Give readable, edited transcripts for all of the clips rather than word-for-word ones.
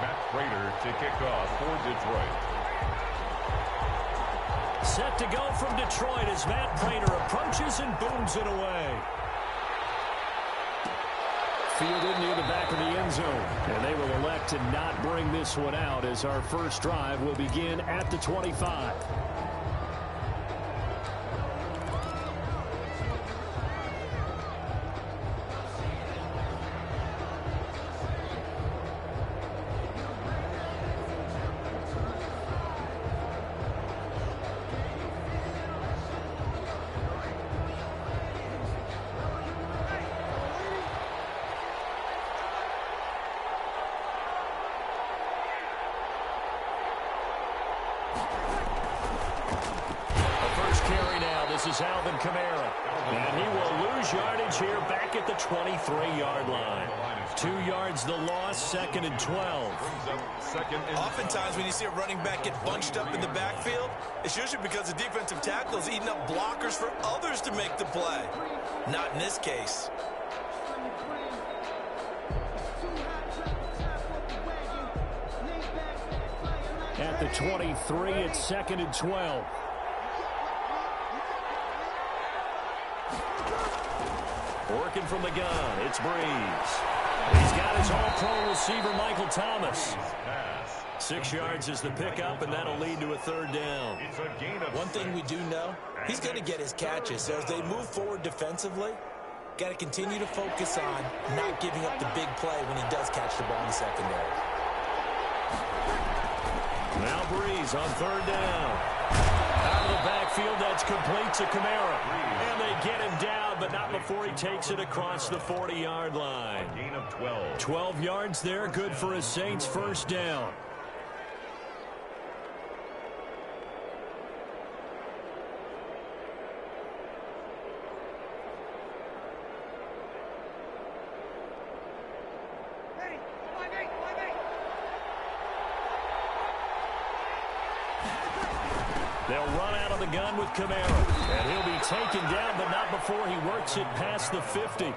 Matt Prater to kick off for Detroit. Set to go from Detroit as Matt Prater approaches and booms it away. Fielded near the back of the end zone. And they will elect to not bring this one out as our first drive will begin at the 25. This is Alvin Kamara, and he will lose yardage here back at the 23-yard line. 2 yards the loss, 2nd and 12. Oftentimes when you see a running back get bunched up in the backfield, it's usually because the defensive tackle is eating up blockers for others to make the play. Not in this case. At the 23, it's 2nd and 12. Working from the gun, it's Breeze. He's got his all-pro receiver, Michael Thomas. 6 yards is the pickup, and that'll lead to a 3rd down. One thing we do know, he's going to get his catches. So as they move forward defensively, got to continue to focus on not giving up the big play when he does catch the ball in the secondary. Now Breeze on 3rd down. Out of the backfield, that's complete to Kamara. And they get him down, but not before he takes it across the 40-yard line. Gain of 12. 12 yards there, good for a Saints 1st down. They'll run out of the gun with Kamara. And he'll be taken down, but not before he works it past the 50.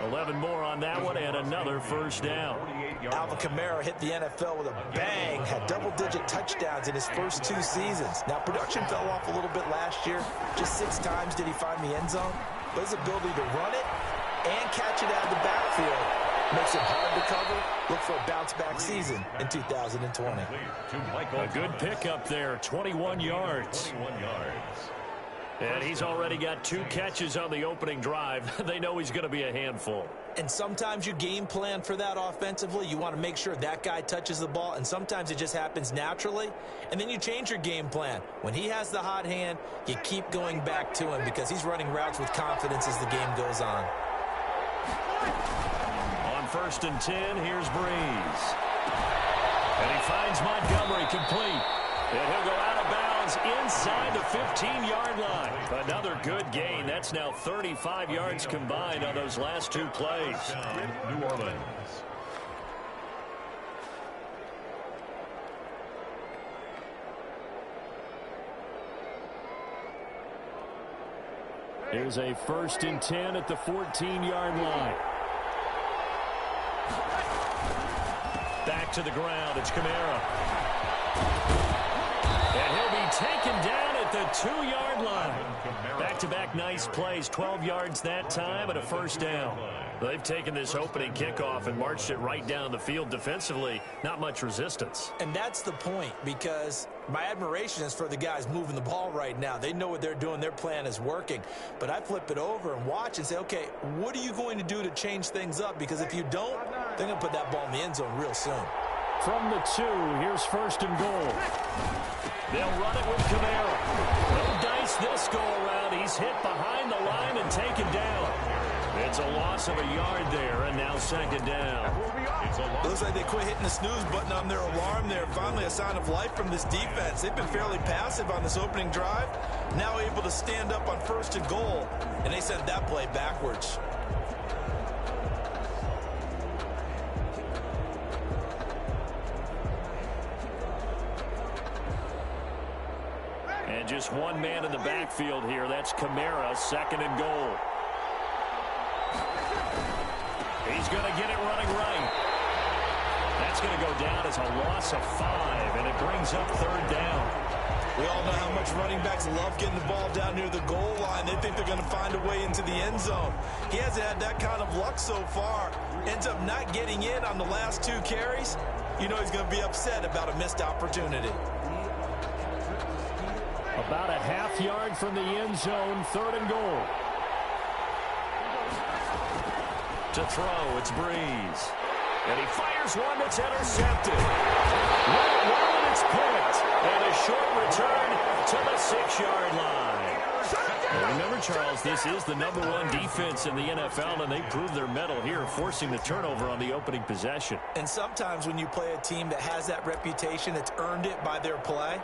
11 more on that one, and another 1st down. Alvin Kamara hit the NFL with a bang. Had double-digit touchdowns in his first 2 seasons. Now, production fell off a little bit last year. Just 6 times did he find the end zone. But his ability to run it and catch it out of the backfield makes it hard to cover. Look for a bounce-back season in 2020. A good pickup there, 21 yards. And he's already got 2 catches on the opening drive. They know he's going to be a handful. And sometimes you game plan for that offensively. You want to make sure that guy touches the ball, and sometimes it just happens naturally. And then you change your game plan. When he has the hot hand, you keep going back to him because he's running routes with confidence as the game goes on. On 1st and 10, here's Breeze. And he finds Montgomery complete. And he'll go out of bounds inside the 15-yard line. Another good gain. That's now 35 yards combined on those last 2 plays. New Orleans. Here's a 1st and 10 at the 14-yard line. Back to the ground. It's Kamara. And he'll be taken down at the 2-yard line. Back-to-back nice plays. 12 yards that time and a 1st down. They've taken this opening kickoff and marched it right down the field defensively. Not much resistance. And that's the point, because my admiration is for the guys moving the ball right now. They know what they're doing. Their plan is working. But I flip it over and watch and say, okay, what are you going to do to change things up? Because if you don't, they're going to put that ball in the end zone real soon. From the 2, here's 1st and goal. They'll run it with Kamara. No dice this go-around. He's hit behind the line and taken down. It's a loss of a yard there, and now 2nd down. Looks like they quit hitting the snooze button on their alarm there. Finally a sign of life from this defense. They've been fairly passive on this opening drive. Now able to stand up on 1st and goal, and they sent that play backwards. And just one man in the backfield here. That's Kamara, 2nd and goal. He's going to get it running right. That's That's going to go down as a loss of 5, and it brings up third down. We all know how much running backs love getting the ball down near the goal line. They think they're going to find a way into the end zone. He hasn't had that kind of luck so far. Ends up not getting in on the last 2 carries. You know he's going to be upset about a missed opportunity. About a half yard from the end zone, third and goal. To throw, it's Breeze. And he fires one that's intercepted. Well, it's picked. And a short return to the 6-yard line. Well, remember, Charles, this is the #1 defense in the NFL, and they proved their mettle here, forcing the turnover on the opening possession. And sometimes when you play a team that has that reputation, that's earned it by their play,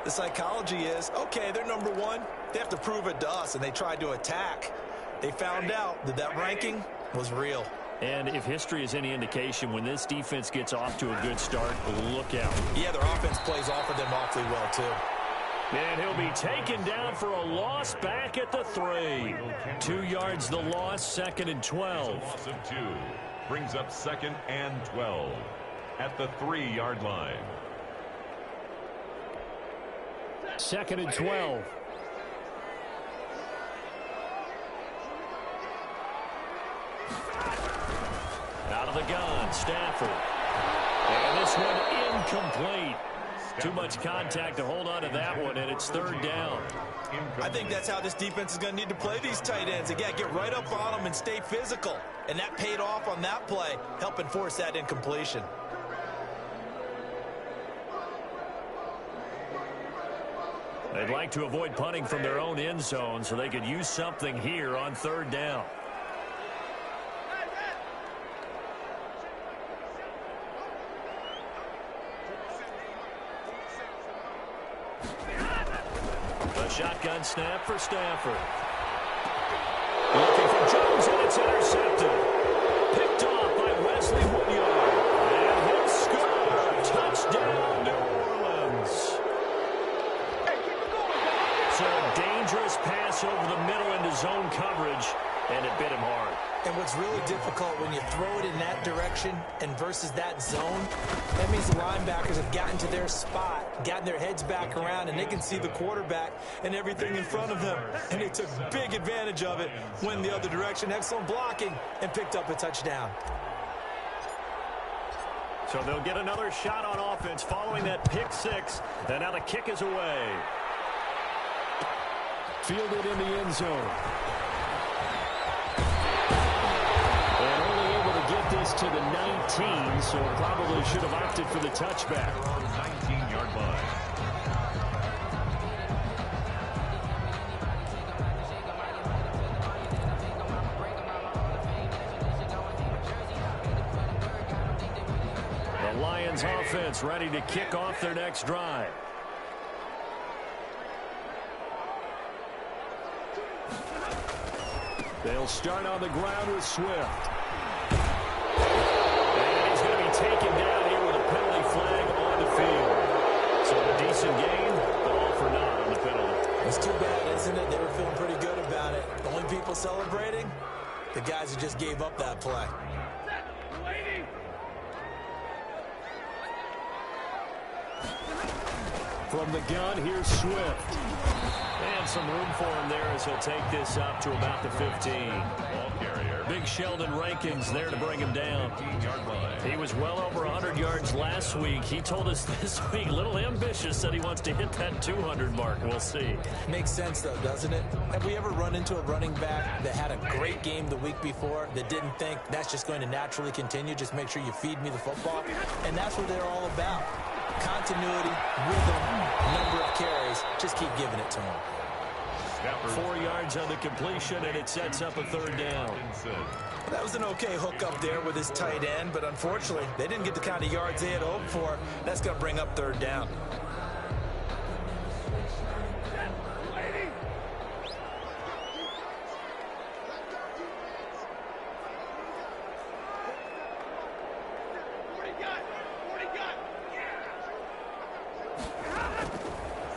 the psychology is, okay, they're #1. They have to prove it to us, and they tried to attack. They found out that that ranking was real. And if history is any indication, when this defense gets off to a good start, look out. Yeah, their offense plays off of them awfully well, too. And he'll be taken down for a loss back at the 3. 2 yards the loss, 2nd and 12. Loss of 2 brings up 2nd and 12 at the 3-yard line. 2nd and 12. Out of the gun, Stafford. And this one incomplete. Too much contact to hold on to that one, and it's third down. I think that's how this defense is going to need to play these tight ends. Again, get right up on them and stay physical. And that paid off on that play, helping force that incompletion. They'd like to avoid punting from their own end zone so they could use something here on third down. A shotgun snap for Stafford. Looking for Jones, and it's intercepted. Picked off by Wesley Woodyard. And he'll score. Touchdown, New Orleans. So a dangerous pass over the middle into zone coverage, and it bit him hard. And what's really difficult when you throw it in that direction and versus that zone, that means the linebackers have gotten to their spot, gotten their heads back around, and they can see the quarterback and everything in front of them. And they took big advantage of it, went the other direction, excellent blocking, and picked up a touchdown. So they'll get another shot on offense following that pick 6, and now the kick is away. Fielded in the end zone. And only able to get this to the 19, so probably should have opted for the touchback. 19-yard line. The Lions offense ready to kick off their next drive. They'll start on the ground with Swift. And he's going to be taken down here with a penalty flag on the field. So a decent game, but all for naught on the penalty. It's too bad, isn't it? They were feeling pretty good about it. The only people celebrating, the guys who just gave up that play. From the gun, here's Swift. And some room for him there as he'll take this up to about the 15. Ball carrier. Big Sheldon Rankins there to bring him down. 18-yard line. He was well over 100 yards last week. He told us this week, a little ambitious, that he wants to hit that 200 mark. We'll see. Makes sense, though, doesn't it? Have we ever run into a running back that had a great game the week before that didn't think that's just going to naturally continue? Just make sure you feed me the football. And that's what they're all about. Continuity, rhythm, number of carries. Just keep giving it to them. 4 yards on the completion, and it sets up a third down. That was an okay hook up there with his tight end, but unfortunately, they didn't get the kind of yards they had hoped for. That's going to bring up third down.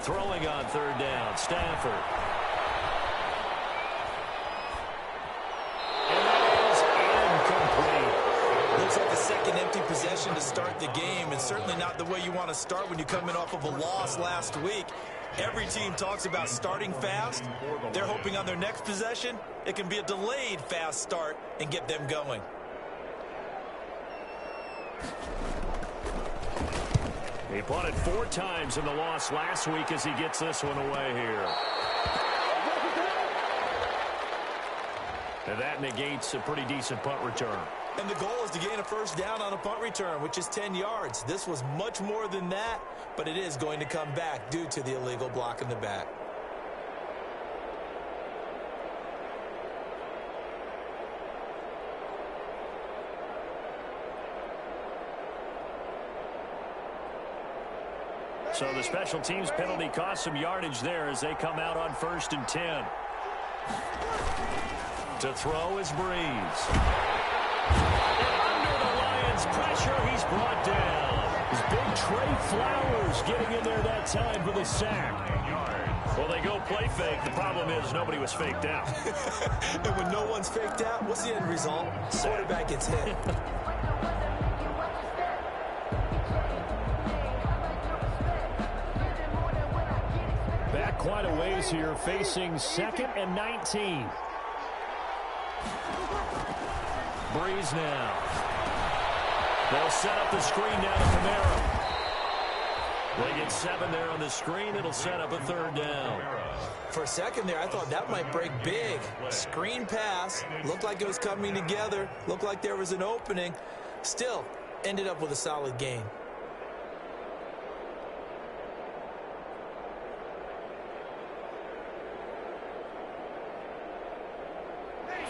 Throwing on third down, Stafford. And that is incomplete. Looks like a second empty possession position to start the game, and certainly not the way you want to start when you're coming off of a loss last week. Every team talks about starting fast. They're hoping on their next possession, it can be a delayed fast start and get them going. He punted 4 times in the loss last week as he gets this one away here. And that negates a pretty decent punt return. And the goal is to gain a first down on a punt return, which is 10 yards. This was much more than that, but it is going to come back due to the illegal block in the back. So the special teams penalty cost some yardage there as they come out on 1st and 10. To throw is Breeze. And under the Lions' pressure, he's brought down. It's big Trey Flowers getting in there that time for the sack. Well, they go play fake. The problem is nobody was faked out. And when no one's faked out, what's the end result? Quarterback gets hit. Back quite a ways here, facing 2nd and 19. Breeze now. They'll set up the screen down to Kamara. They get 7 there on the screen. It'll set up a 3rd down. For a second there, I thought that might break big. Screen pass. Looked like it was coming together. Looked like there was an opening. Still, ended up with a solid gain.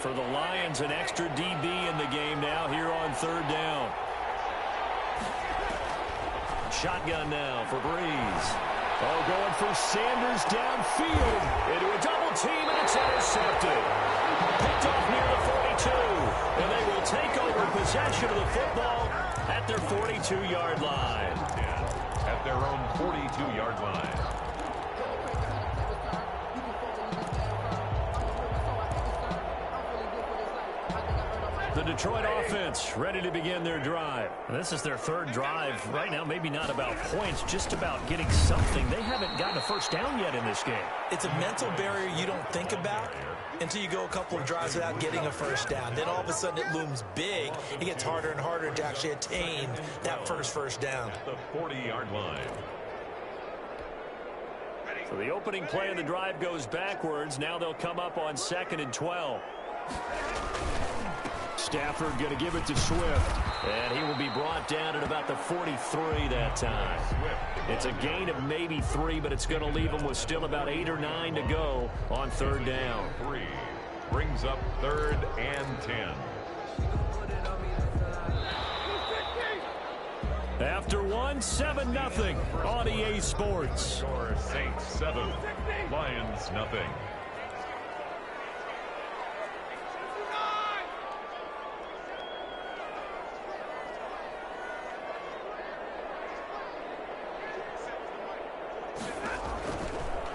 For the Lions, an extra DB in the game now here on 3rd down. Shotgun now for Breeze. Oh, going for Sanders downfield. Into a double team, and it's intercepted. Picked off near the 42. And they will take over possession of the football at their 42-yard line. At their own 42-yard line. The Detroit offense ready to begin their drive. This is their 3rd drive. Right now, maybe not about points, just about getting something. They haven't gotten a first down yet in this game. It's a mental barrier you don't think about until you go a couple of drives without getting a first down. Then all of a sudden it looms big. It gets harder and harder to actually attain that first down. At the 40-yard line. So the opening play of the drive goes backwards. Now they'll come up on 2nd and 12. Stafford going to give it to Swift. And he will be brought down at about the 43 that time. It's a gain of maybe 3, but it's going to leave them with still about 8 or 9 to go on 3rd down. 3 brings up 3rd and 10. After 1, 7-0 on EA Sports. Score Saints 7, Lions nothing.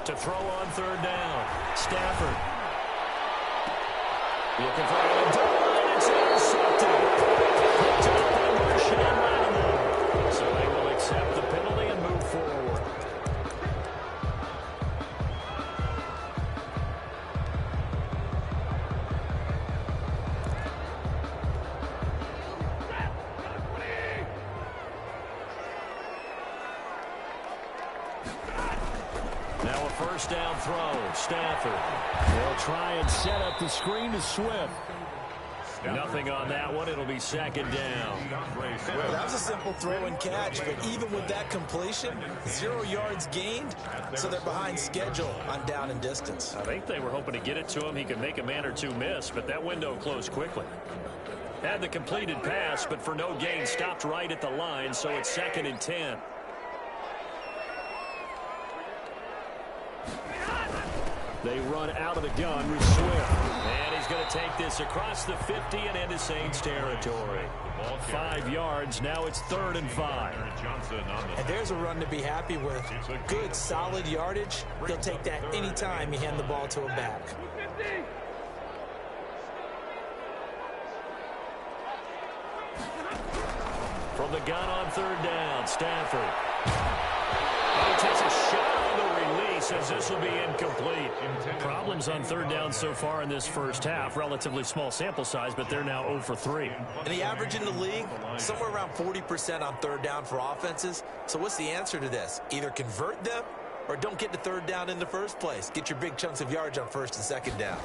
To throw on 3rd down. Stafford. Looking for a double, and it's intercepted. Picked up by Marshawn Lattimore. So they will accept the penalty and move forward. Now a first down throw. Stafford. They'll try and set up the screen to Swift. Nothing on that one. It'll be 2nd down. Well, that was a simple throw and catch, but even with that completion, 0 yards gained, so they're behind schedule on down and distance. I think they were hoping to get it to him. He could make a man or 2 miss, but that window closed quickly. Had the completed pass, but for no gain, stopped right at the line, so it's 2nd and 10. They run out of the gun with Swift. And he's going to take this across the 50 and into Saints territory. 5 yards. Now it's 3rd and 5. And there's a run to be happy with. Good, solid yardage. He'll take that anytime you hand the ball to a back. From the gun on third down, Stafford. And he takes a shot on the release as this will be incomplete. Problems on third down so far in this first half. Relatively small sample size, but they're now 0 for 3. And the average in the league, somewhere around 40% on third down for offenses. So what's the answer to this? Either convert them or don't get to third down in the first place. Get your big chunks of yards on first and second down.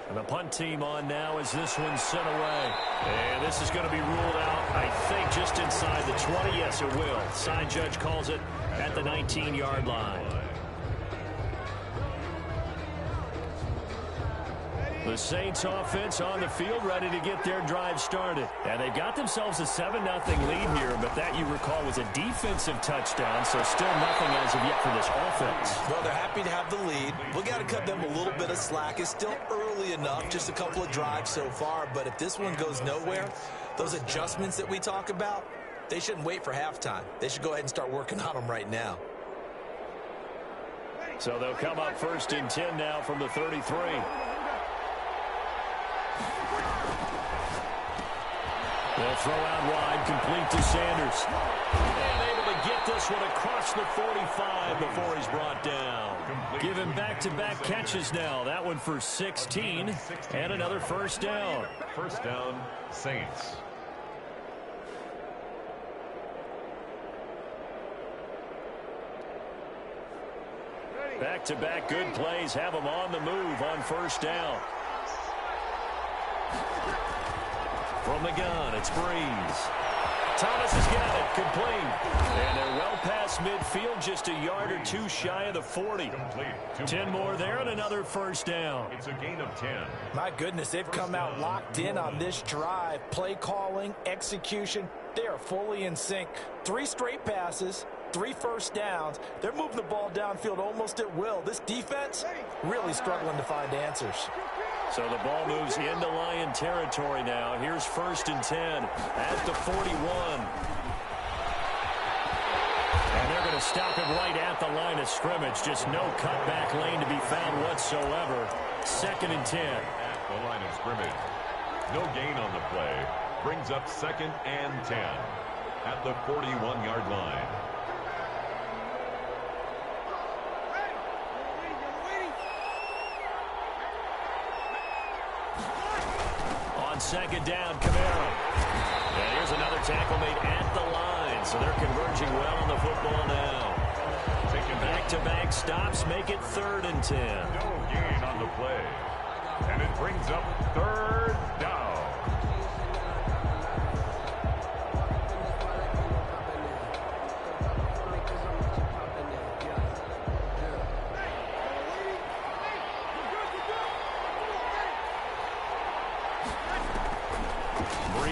And the punt team on now as this one's sent away. And this is going to be ruled out, I think, just inside the 20. Yes, it will. Side judge calls it at the 19-yard line. The Saints offense on the field ready to get their drive started. And they've got themselves a 7-0 lead here, but that, you recall, was a defensive touchdown, so still nothing as of yet for this offense. Well, they're happy to have the lead. We got to cut them a little bit of slack. It's still early enough, just a couple of drives so far, but if this one goes nowhere, those adjustments that we talk about, they shouldn't wait for halftime. They should go ahead and start working on them right now. So they'll come up first and 10 now from the 33. They'll throw out wide, complete to Sanders. And able to get this one across the 45 before he's brought down. Give him back-to-back catches now. That one for 16 and another first down. First down, Saints. Back-to-back good plays have them on the move on first down. From the gun, it's Breeze. Thomas has got it, complete. And they're well past midfield, just a yard or two shy of the 40. 10 more there and another first down. It's a gain of 10. My goodness, they've come out locked in on this drive. Play calling, execution, they are fully in sync. 3 straight passes, 3 first downs. They're moving the ball downfield almost at will. This defense really struggling to find answers. So the ball moves into Lion territory now. Here's first and 10 at the 41. And they're going to stop him right at the line of scrimmage. Just no cutback lane to be found whatsoever. Second and 10. At the line of scrimmage. No gain on the play. Brings up second and 10 at the 41-yard line. Second down, Camaro. And here's another tackle made at the line. So they're converging well on the football now. Back-to-back stops make it third and 10. No gain on the play. And it brings up third down.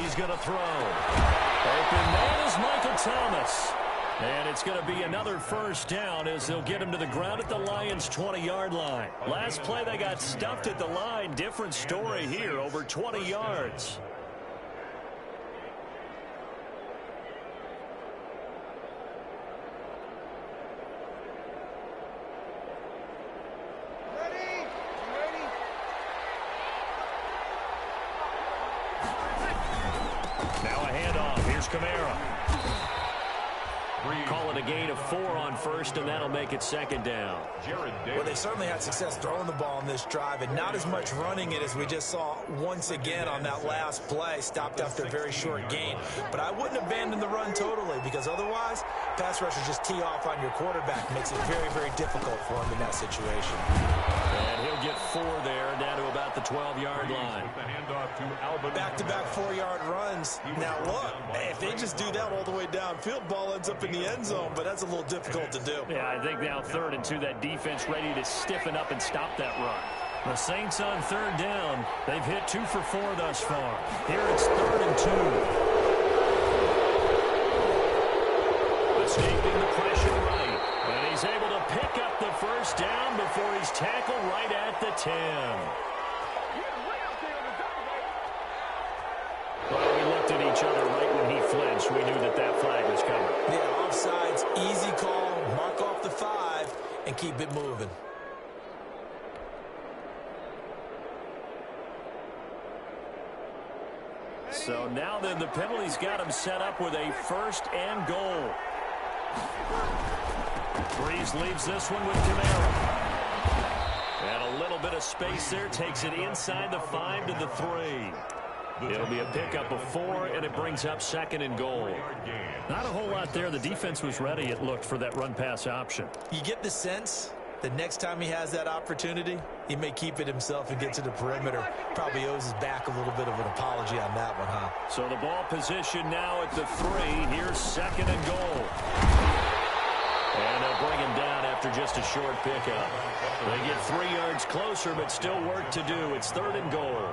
He's going to throw. Open man is Michael Thomas. And it's going to be another first down as they'll get him to the ground at the Lions' 20-yard line. Last play, they got stuffed at the line. Different story here, over 20 yards. Camara. Call it a gain of 4 on first, and that'll make it second down. Well, they certainly had success throwing the ball on this drive, and not as much running it as we just saw once again on that last play. Stopped after a very short gain. But I wouldn't abandon the run totally, because otherwise, pass rushers just tee off on your quarterback. Makes it very, very difficult for him in that situation. And he'll get 4 there, down to about the 12-yard line. Back-to-back 4-yard runs. Now, look, if they just do that all the way downfield, ball ends up in the end zone, but that's a little difficult to do. Yeah, I think now third and 2, that defense ready to stiffen up and stop that run. The Saints on third down. They've hit 2 for 4 thus far. Here it's third and 2. Escaping the pressure right. And he's able to pick up the first down before he's tackled right at the 10. Well, we looked at each other right when he flinched. We knew that that flag was coming. Yeah, offsides, easy call, mark off the 5, and keep it moving. So now then the penalty's got him set up with a 1st and goal. Breeze leaves this one with Camara. And a little bit of space there. Takes it inside the 5 to the 3. It'll be a pickup of 4, and it brings up 2nd and goal. Not a whole lot there. The defense was ready, it looked, for that run-pass option. You get the sense that next time he has that opportunity, he may keep it himself and get to the perimeter. Probably owes his back a little bit of an apology on that one, huh? So the ball position now at the 3. Here's 2nd and goal. And they'll bring him down after just a short pickup. They get 3 yards closer, but still work to do. It's 3rd and goal.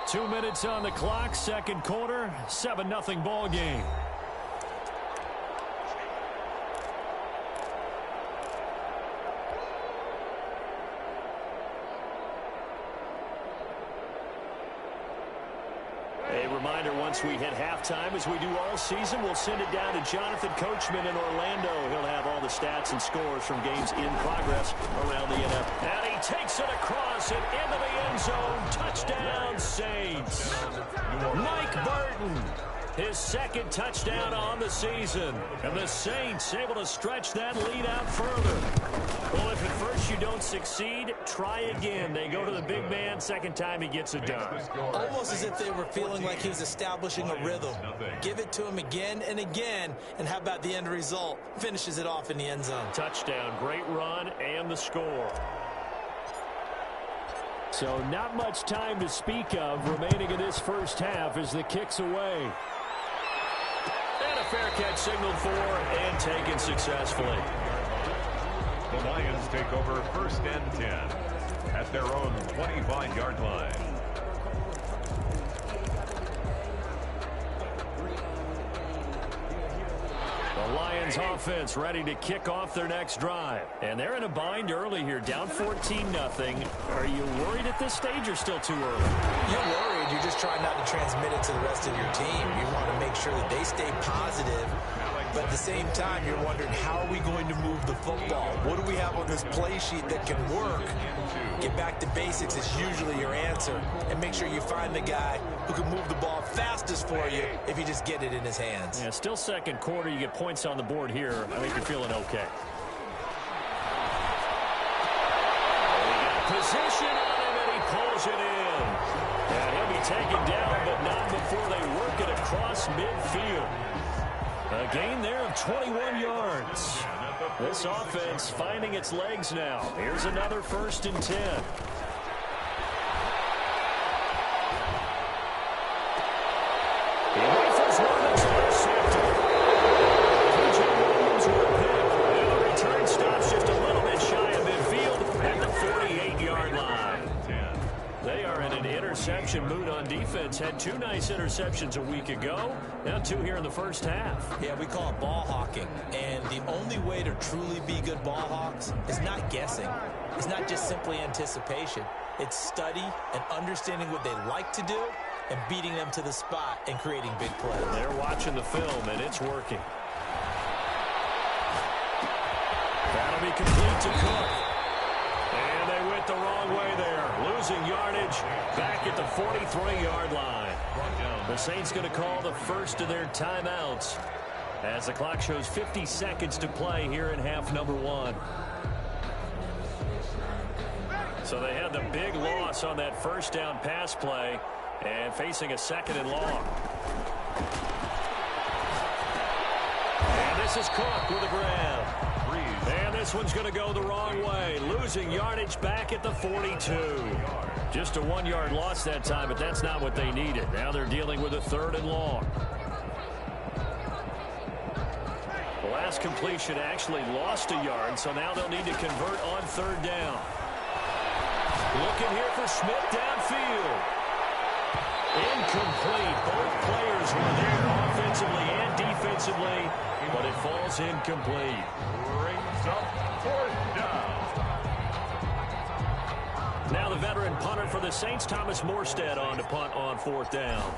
2 minutes on the clock, 2nd quarter, 7-0 ball game. A reminder, once we hit halftime, as we do all season, we'll send it down to Jonathan Coachman in Orlando. He'll have all the stats and scores from games in progress around the NFL. And he takes it across and into the end zone. Touchdown, Saints. Mike Burton, his 2nd touchdown on the season. And the Saints able to stretch that lead out further. Well, if at first you don't succeed, try again. They go to the big man. 2nd time he gets it done. Almost as if they were feeling like he was establishing a rhythm. Give it to him again and again. And how about the end result? Finishes it off in the end zone. Touchdown, great run, and the score. So not much time to speak of remaining in this first half as the kick's away. And a fair catch signaled for and taken successfully. The Lions take over 1st and 10 at their own 25-yard line. The Lions offense ready to kick off their next drive. And they're in a bind early here, down 14-0. Are you worried at this stage or still too early? You're worried. You're just trying not to transmit it to the rest of your team. You want to make sure that they stay positive. But at the same time, you're wondering, how are we going to move the football? What do we have on this play sheet that can work? Get back to basics is usually your answer. And make sure you find the guy who can move the ball fastest for you if you just get it in his hands. Yeah, still 2nd quarter. You get points on the board here. I think you're feeling okay. Position on him, and he pulls it in. And he'll be taken down, but not before they work it across midfield. A gain there of 21 yards. This offense finding its legs now. Here's another 1st and 10. He rifles one that's intercepted. P.J. Williams with a pick. And the return stops just a little bit shy of midfield at the 48-yard line. They are in an interception mood on defense. Had 2 nice interceptions a week ago. Now 2 here in the first half. Yeah, we call it ball hawking. And the only way to truly be good ball hawks is not guessing. It's not just simply anticipation. It's study and understanding what they like to do and beating them to the spot and creating big plays. They're watching the film, and it's working. That'll be complete to Cook. And they went the wrong way there. Losing yardage back at the 43-yard line. The Saints going to call the first of their timeouts as the clock shows 50 seconds to play here in half number 1. So they had the big loss on that 1st down pass play and facing a 2nd and long. And this is Cook with a grab. And this one's going to go the wrong way. Losing yardage back at the 42. Just a 1-yard loss that time, but that's not what they needed. Now they're dealing with a 3rd and long. The last completion actually lost a yard, so now they'll need to convert on 3rd down. Looking here for Smith downfield. Incomplete. Both players were there offensively and defensively, but it falls incomplete. Brings up 4th down. Now the veteran punter for the Saints, Thomas Morstead, on to punt on 4th down.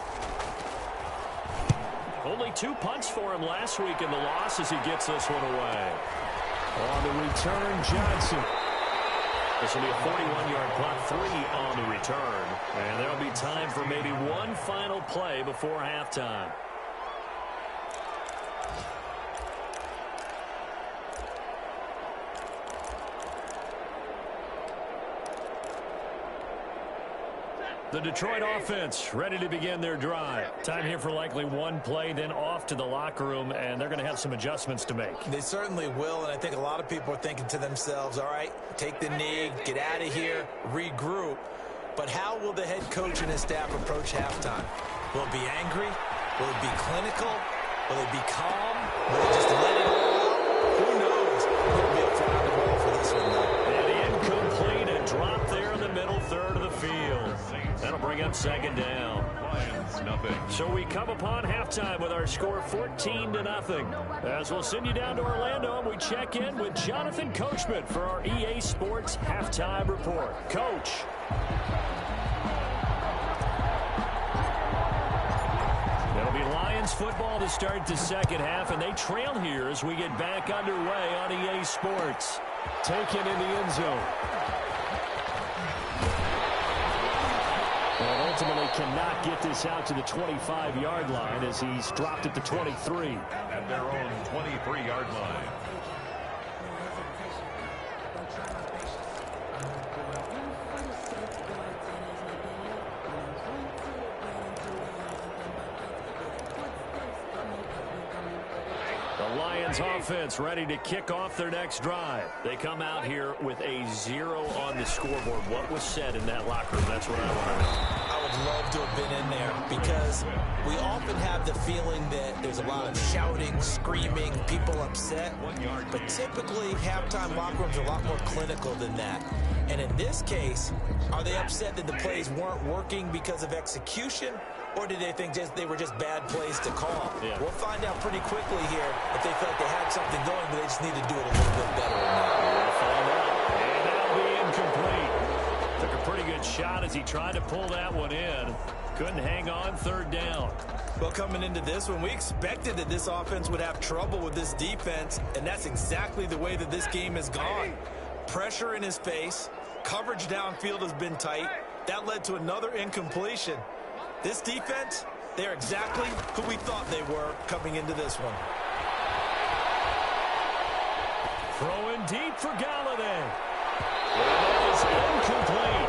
Only 2 punts for him last week in the loss as he gets this one away. On the return, Johnson. This will be a 41-yard punt, 3 on the return. And there'll be time for maybe one final play before halftime. The Detroit offense ready to begin their drive. Time here for likely one play, then off to the locker room, and they're going to have some adjustments to make. They certainly will, and I think a lot of people are thinking to themselves, all right, take the knee, get out of here, regroup. But how will the head coach and his staff approach halftime? Will it be angry? Will it be clinical? Will it be calm? Will it just let it all out? Who knows? It'll be a fly on the wall for this one, though. And incomplete, and drop there in the middle third of the field. That'll bring up second down. Lions, nothing. So we come upon halftime with our score 14-0. As we'll send you down to Orlando, and we check in with Jonathan Coachman for our EA Sports Halftime Report. Coach. It'll be Lions football to start the second half, and they trail here as we get back underway on EA Sports. Taken in the end zone. And ultimately cannot get this out to the 25-yard line as he's dropped at the 23. At their own 23-yard line. Lions offense ready to kick off their next drive. They come out here with a 0 on the scoreboard. What was said in that locker room? That's what I want to know. I would love to have been in there because we often have the feeling that there's a lot of shouting, screaming, people upset. But typically, halftime locker rooms are a lot more clinical than that. And in this case, are they upset that the plays weren't working because of execution? Or did they think they were just bad plays to call? Yeah. We'll find out pretty quickly here if they felt they had something going, but they just need to do it a little bit better or not. We'll find out. And that'll be incomplete. Took a pretty good shot as he tried to pull that one in. Couldn't hang on, third down. Well, coming into this one, we expected that this offense would have trouble with this defense, and that's exactly the way that this game has gone. Pressure in his face. Coverage downfield has been tight. That led to another incompletion. This defense, they're exactly who we thought they were coming into this one. Throwing deep for Galladay. And that is incomplete.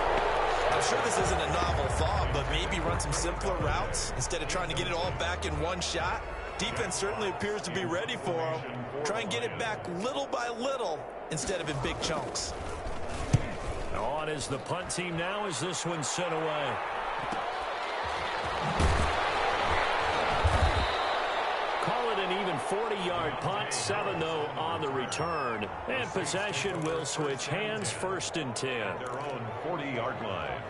I'm sure this isn't a novel thought, but maybe run some simpler routes instead of trying to get it all back in one shot. Defense certainly appears to be ready for him. Try and get it back little by little instead of in big chunks. On is the punt team now as this one's sent away. Call it an even 40-yard punt, 7 though on the return. And possession will switch hands, 1st and 10. Their own 40-yard line.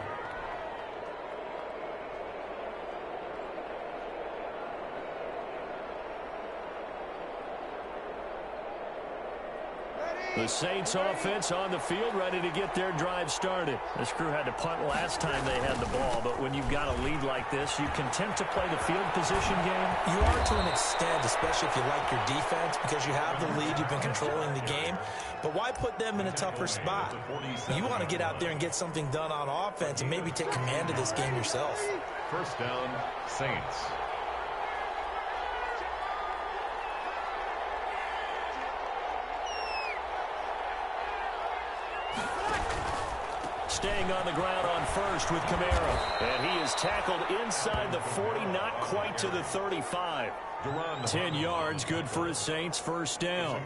The Saints offense on the field ready to get their drive started. This crew had to punt last time they had the ball, but when you've got a lead like this, you content to play the field position game? You are to an extent, especially if you like your defense, because you have the lead, you've been controlling the game. But why put them in a tougher spot? You want to get out there and get something done on offense and maybe take command of this game yourself. First down, Saints. Staying on the ground on first with Kamara. And he is tackled inside the 40, not quite to the 35. 10 yards, good for his Saints, first down.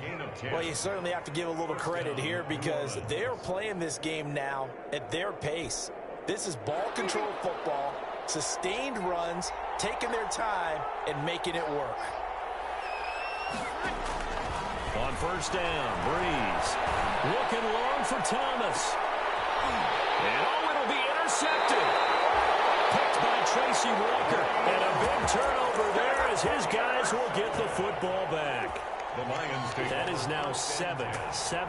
Well, you certainly have to give a little credit here because they're playing this game now at their pace. This is ball control football, sustained runs, taking their time, and making it work. On first down, Breeze. Looking long for Thomas. And it'll be intercepted. Picked by Tracy Walker. And a big turnover there as his guys will get the football back. The Lions take That is now seven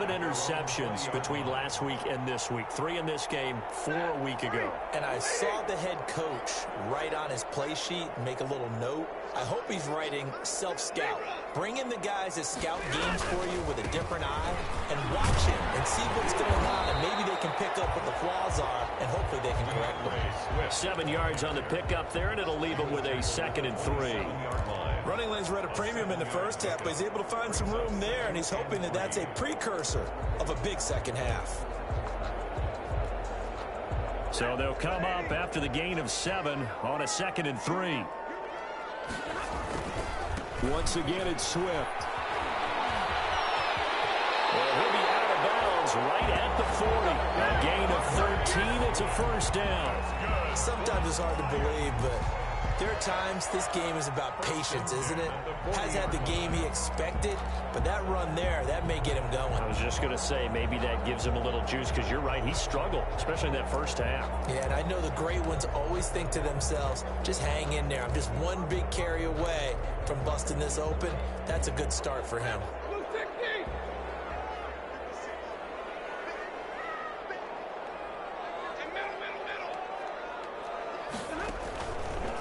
interceptions between last week and this week. 3 in this game, 4 a week ago. And I saw the head coach write on his play sheet, make a little note. I hope he's writing self-scout. Bring in the guys that scout games for you with a different eye and watch him and see what's going on, and maybe they can pick up what the flaws are, and hopefully they can correct them. 7 yards on the pickup there, and it'll leave them with a 2nd and 3. Running lanes were at a premium in the first half, but he's able to find some room there, and he's hoping that that's a precursor of a big second half. So they'll come up after the gain of 7 on a 2nd and 3. Once again, it's Swift. Well, he'll be out of bounds right at the 40. A gain of 13. It's a first down. Sometimes it's hard to believe, but there are times this game is about patience, isn't it? Has had the game he expected, but that run there, that may get him going. I was just going to say, maybe that gives him a little juice, because you're right, he struggled, especially in that first half. Yeah, and I know the great ones always think to themselves, just hang in there. I'm just one big carry away from busting this open. That's a good start for him.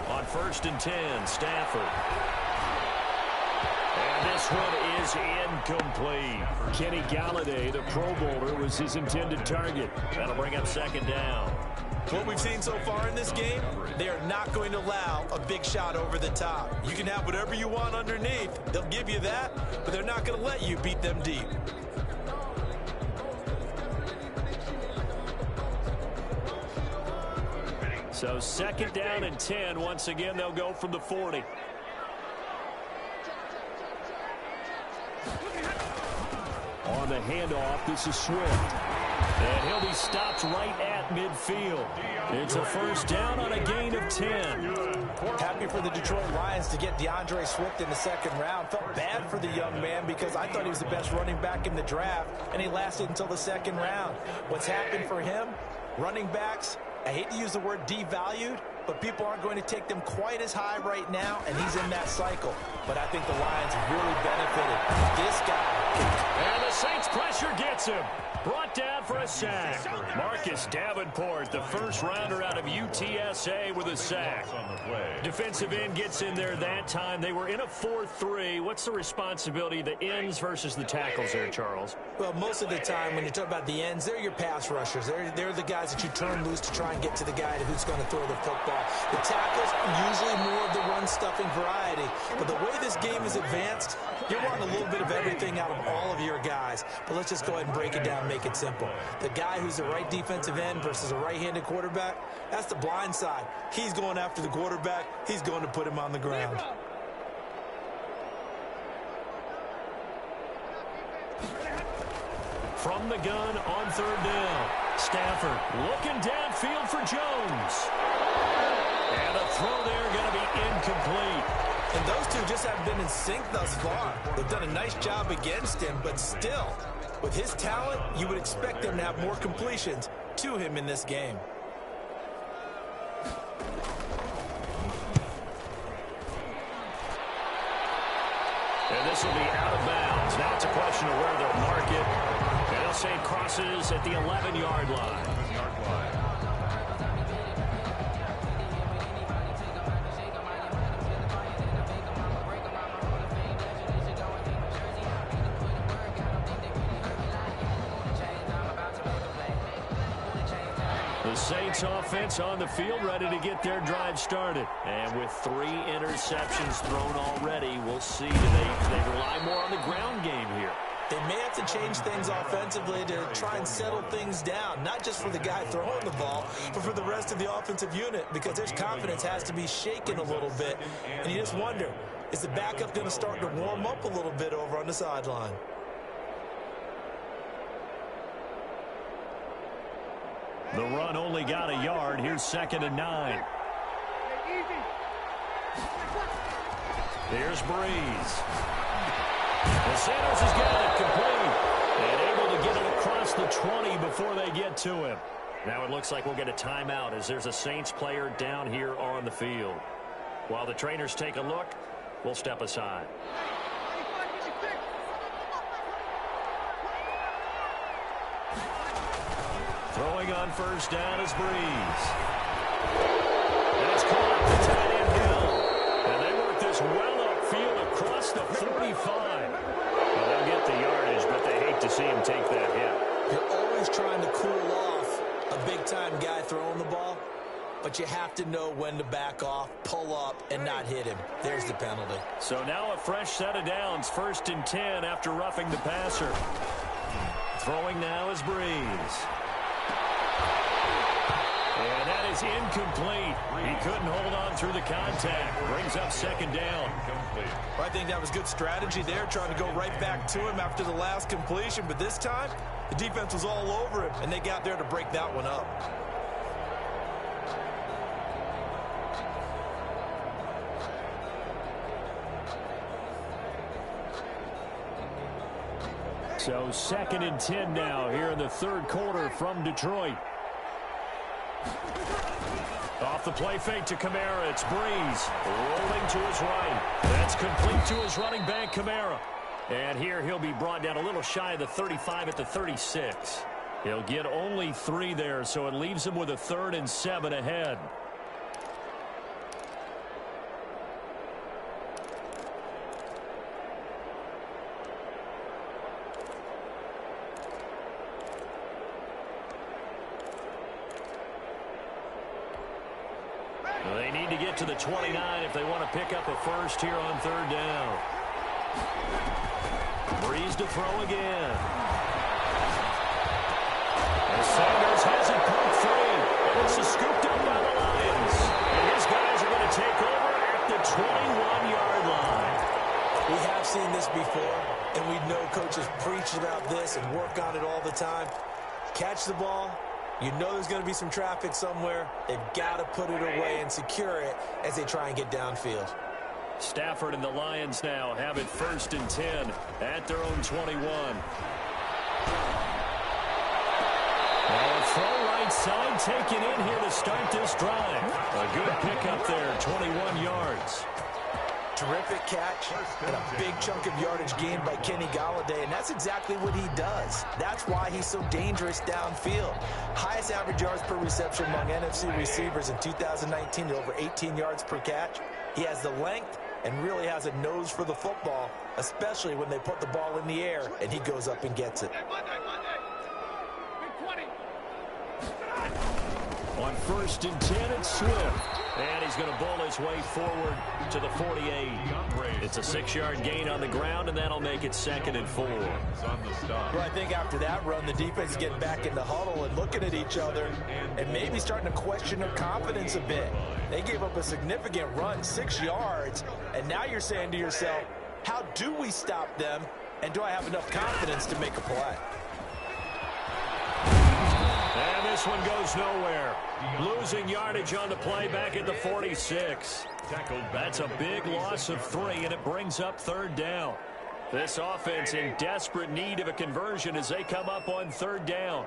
On 1st and 10, Stafford. And this one is incomplete. Kenny Galladay, the Pro Bowler, was his intended target. That'll bring up 2nd down. What we've seen so far in this game, they are not going to allow a big shot over the top. You can have whatever you want underneath. They'll give you that, but they're not going to let you beat them deep. So 2nd down and 10. Once again, they'll go from the 40. On the handoff, this is Swift. And he'll be stopped right at midfield. It's a first down on a gain of 10. Happy for the Detroit Lions to get DeAndre Swift in the 2nd round. Felt bad for the young man because I thought he was the best running back in the draft, and he lasted until the 2nd round. What's happened for him? Running backs, I hate to use the word devalued, but people aren't going to take them quite as high right now, and he's in that cycle. But I think the Lions really benefited. This guy. And the Saints pressure gets him. Brought down for a sack. Marcus Davenport, the first rounder out of UTSA, with a sack. Defensive end gets in there that time. They were in a 4-3. What's the responsibility of the ends versus the tackles there, Charles? Well, most of the time when you talk about the ends, they're your pass rushers. They're the guys that you turn loose to try and get to the guy who's going to throw the football. The tackles are usually more of the run-stuffing variety. But the way this game is advanced, you're wanting a little bit of everything out of all of your guys. But let's just go ahead and break it down, make it simple. The guy who's the right defensive end versus a right-handed quarterback, that's the blind side. He's going after the quarterback. He's going to put him on the ground. From the gun on 3rd down. Stafford looking downfield for Jones. And a throw there going to be incomplete. And those two just haven't been in sync thus far. They've done a nice job against him, but still, with his talent, you would expect them to have more completions to him in this game. And this will be out of bounds. Now it's a question of where they'll mark it. And they'll say it crosses at the 11-yard line. The Saints offense on the field, ready to get their drive started. And with 3 interceptions thrown already, we'll see. Do they rely more on the ground game here? They may have to change things offensively to try and settle things down, not just for the guy throwing the ball, but for the rest of the offensive unit, because their confidence has to be shaken a little bit. And you just wonder, is the backup going to start to warm up a little bit over on the sideline? The run only got a yard. Here's 2nd and 9. Here's Breeze. And Sanders has got it complete. And able to get it across the 20 before they get to him. Now it looks like we'll get a timeout as there's a Saints player down here on the field. While the trainers take a look, we'll step aside. Throwing on first down is Breeze. That's caught up the tight end Hill. And they work this well upfield across the 45. Well, they'll get the yardage, but they hate to see him take that hit. You're always trying to cool off a big-time guy throwing the ball, but you have to know when to back off, pull up, and not hit him. There's the penalty. So now a fresh set of downs, 1st and 10 after roughing the passer. Throwing now is Breeze. And that is incomplete. He couldn't hold on through the contact. Brings up 2nd down. I think that was good strategy there, trying to go right back to him after the last completion. But this time, the defense was all over him, and they got there to break that one up. So 2nd and 10 now here in the 3rd quarter from Detroit. Off the play fake to Kamara. It's Breeze rolling to his right. That's complete to his running back, Kamara. And here he'll be brought down a little shy of the 35 at the 36. He'll get only 3 there, so it leaves him with a 3rd and 7 ahead. They need to get to the 29 if they want to pick up a first here on 3rd down. Breeze to throw again. And Sanders has it poked free. And it's scooped up by the Lions. And his guys are going to take over at the 21-yard line. We have seen this before, and we know coaches preach about this and work on it all the time. Catch the ball. You know there's going to be some traffic somewhere. They've got to put it away and secure it as they try and get downfield. Stafford and the Lions now have it 1st and 10 at their own 21. A throw right side taken in here to start this drive. A good pickup there, 21 yards. Terrific catch and a big chunk of yardage gained by Kenny Golladay, and that's exactly what he does. That's why he's so dangerous downfield. Highest average yards per reception among NFC receivers in 2019 at over 18 yards per catch. He has the length and really has a nose for the football, especially when they put the ball in the air and he goes up and gets it. On 1st and 10, it's Swift. And he's going to bowl his way forward to the 48. It's a 6-yard gain on the ground, and that'll make it 2nd and 4. Well, I think after that run, the defense is getting back in the huddle and looking at each other and maybe starting to question their confidence a bit. They gave up a significant run, 6 yards, and now you're saying to yourself, how do we stop them, and do I have enough confidence to make a play? And this one goes nowhere. Losing yardage on the play back at the 46. That's a big loss of 3, and it brings up 3rd down. This offense in desperate need of a conversion as they come up on 3rd down.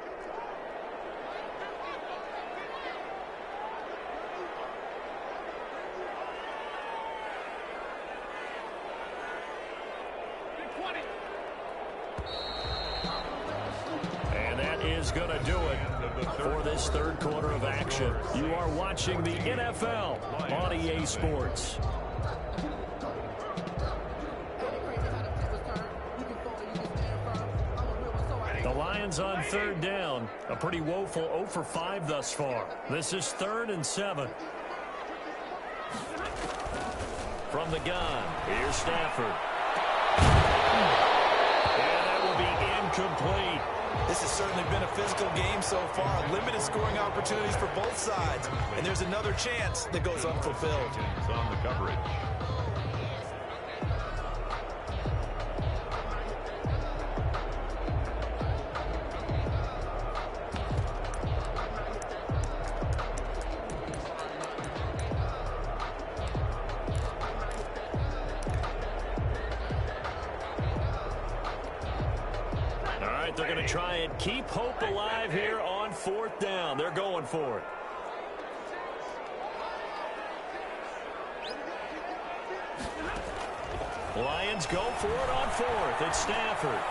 And that is going to do it for this 3rd quarter of action. You are watching the NFL on EA Sports. The Lions on 3rd down. A pretty woeful 0 for 5 thus far. This is 3rd and 7. From the gun, here's Stafford. And that will be incomplete. This has certainly been a physical game so far. Limited scoring opportunities for both sides. And there's another chance that goes unfulfilled. On the coverage. They're going to try and keep hope alive here on 4th down. They're going for it. Lions go for it on 4th. It's Stafford.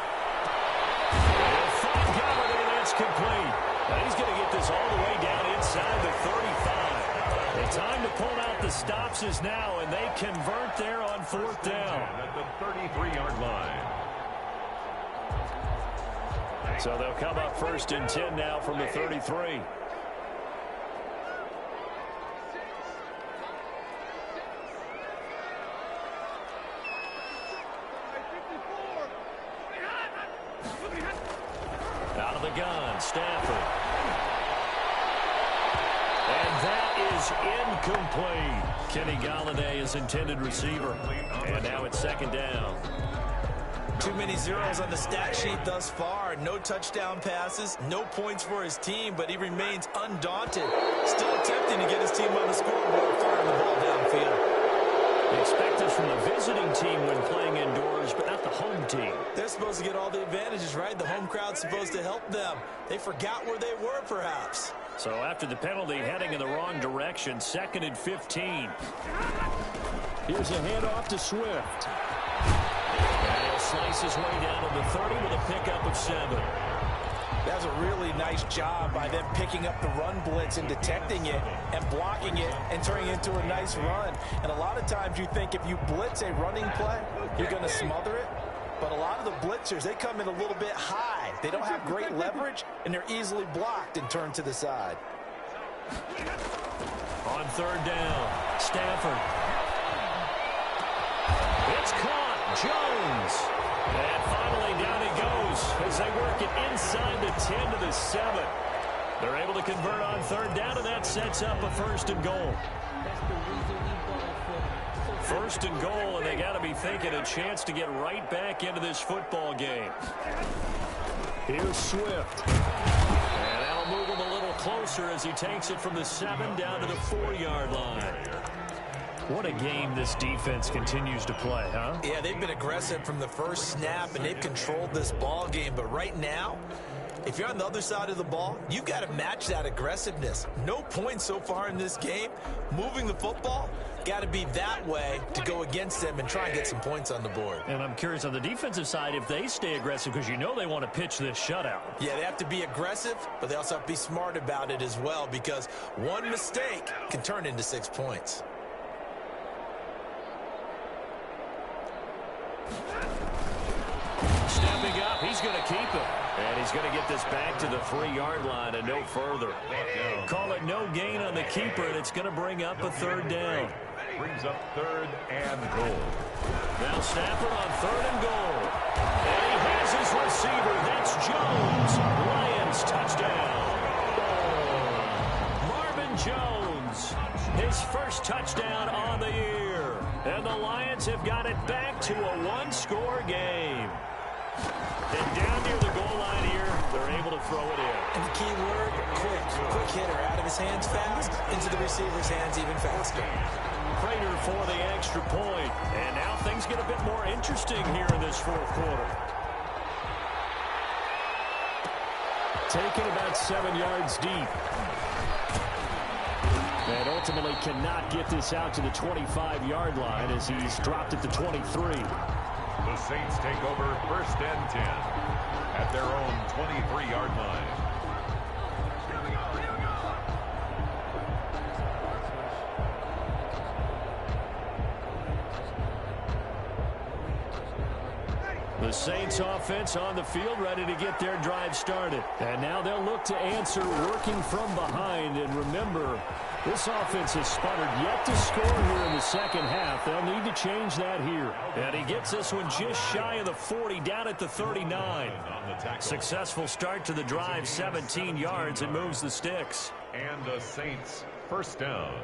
They'll find Golladay, and that's complete. And he's going to get this all the way down inside the 35. The time to pull out the stops is now, and they convert there on fourth down. At the 33-yard line. So they'll come up first and 10 now from the 33. Out of the gun, Stafford. And that is incomplete. Kenny Galladay is intended receiver. And now it's second down. Too many zeros on the stat sheet thus far. No touchdown passes, no points for his team, but he remains undaunted. Still attempting to get his team on the scoreboard, firing the ball downfield. Expect this from the visiting team when playing indoors, but not the home team. They're supposed to get all the advantages, right? The home crowd's supposed to help them. They forgot where they were, perhaps. So after the penalty, heading in the wrong direction, second and 15. Here's a handoff to Swift. And he'll slice his way down to the 30 with a pickup of 7. That was a really nice job by them picking up the run blitz and detecting it and blocking it and turning it into a nice run. And a lot of times you think if you blitz a running play, you're going to smother it. But a lot of the blitzers, they come in a little bit high. They don't have great leverage, and they're easily blocked and turned to the side. On third down, Stafford. It's caught. Jones. And finally down he goes as they work it inside the 10 to the 7. They're able to convert on third down, and that sets up a first and goal. First and goal, and they got to be thinking a chance to get right back into this football game. Here's Swift. And that'll move him a little closer as he takes it from the 7 down to the 4-yard line. What a game this defense continues to play, huh? Yeah, they've been aggressive from the first snap, and they've controlled this ball game. But right now, if you're on the other side of the ball, you've got to match that aggressiveness. No points so far in this game. Moving the football, got to be that way to go against them and try and get some points on the board. And I'm curious on the defensive side if they stay aggressive, because you know they want to pitch this shutout. Yeah, they have to be aggressive, but they also have to be smart about it as well, because one mistake can turn into 6 points. Stepping up, he's going to keep it. And he's going to get this back to the 3-yard line and no further. Call it no gain on the keeper, and it's going to bring up a third down. Brings up third and goal. Now Stafford on third and goal. And he has his receiver. That's Jones. Lions touchdown. Marvin Jones, his first touchdown on the year. And the Lions have got it back to a one-score game. And down near the goal line here, they're able to throw it in. And the key word, quick. Quick hitter, out of his hands fast, into the receiver's hands even faster. Prater for the extra point. And now things get a bit more interesting here in this fourth quarter. Taken about 7 yards deep. And ultimately cannot get this out to the 25-yard line as he's dropped at the 23. The Saints take over first and 10 at their own 23-yard line. The Saints offense on the field, ready to get their drive started. And now they'll look to answer working from behind. And remember, this offense has sputtered yet to score here in the second half. They'll need to change that here. And he gets this one just shy of the 40, down at the 39. Successful start to the drive, 17 yards, and moves the sticks. And the Saints first down.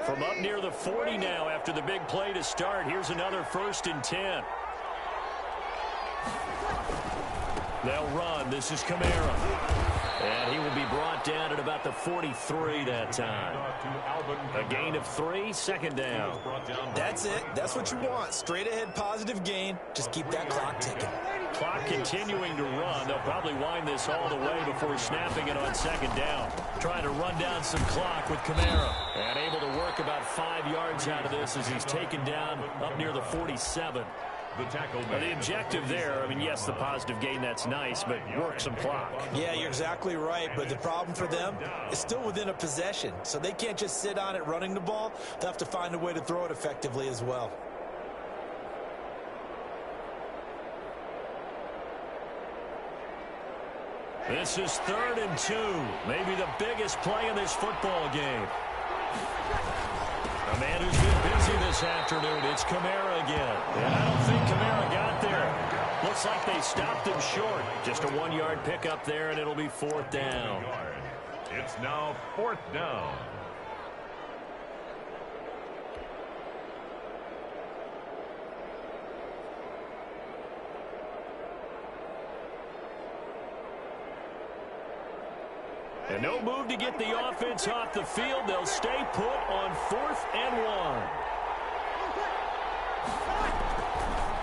From up near the 40 now after the big play to start. Here's another first and 10. They'll run. This is Kamara. And he will be brought down at about the 43 that time. A gain of 3, second down. That's it. That's what you want. Straight ahead positive gain. Just keep that clock ticking. clock continuing to run. They'll probably wind this all the way before snapping it on second down. Trying to run down some clock with Kamara. And able to work about 5 yards out of this as he's taken down up near the 47. The objective there, I mean, yes, the positive gain, that's nice, but work some clock. Yeah, you're exactly right, but the problem for them is still within a possession, so they can't just sit on it running the ball. They'll have to find a way to throw it effectively as well. This is 3rd and 2, maybe the biggest play in this football game. A man who's been busy this afternoon, it's Kamara again. And I don't think Kamara got there. Looks like they stopped him short. Just a 1-yard pickup there, and it'll be 4th down. It's now 4th down. And no move to get the offense off the field. They'll stay put on 4th and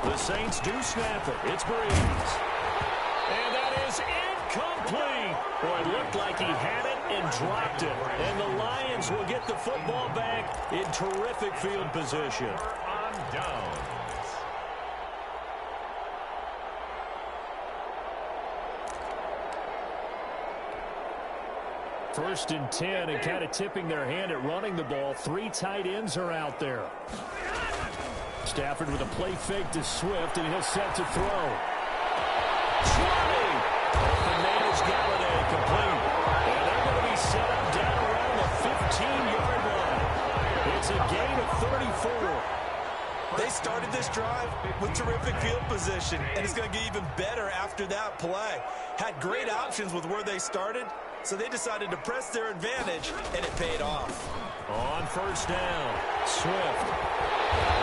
1. The Saints do snap it. It's Breeze. And that is incomplete. Boy, it looked like he had it and dropped it. And the Lions will get the football back in terrific field position. On down. 1st and 10, and kind of tipping their hand at running the ball. 3 tight ends are out there. Stafford with a play fake to Swift, and he'll set to throw. 20! Open man is Galladay, complete. And they're going to be set up down around the 15-yard line. It's a gain of 34. They started this drive with terrific field position, and it's going to get even better after that play. Had great options with where they started, so they decided to press their advantage, and it paid off. On 1st down, Swift.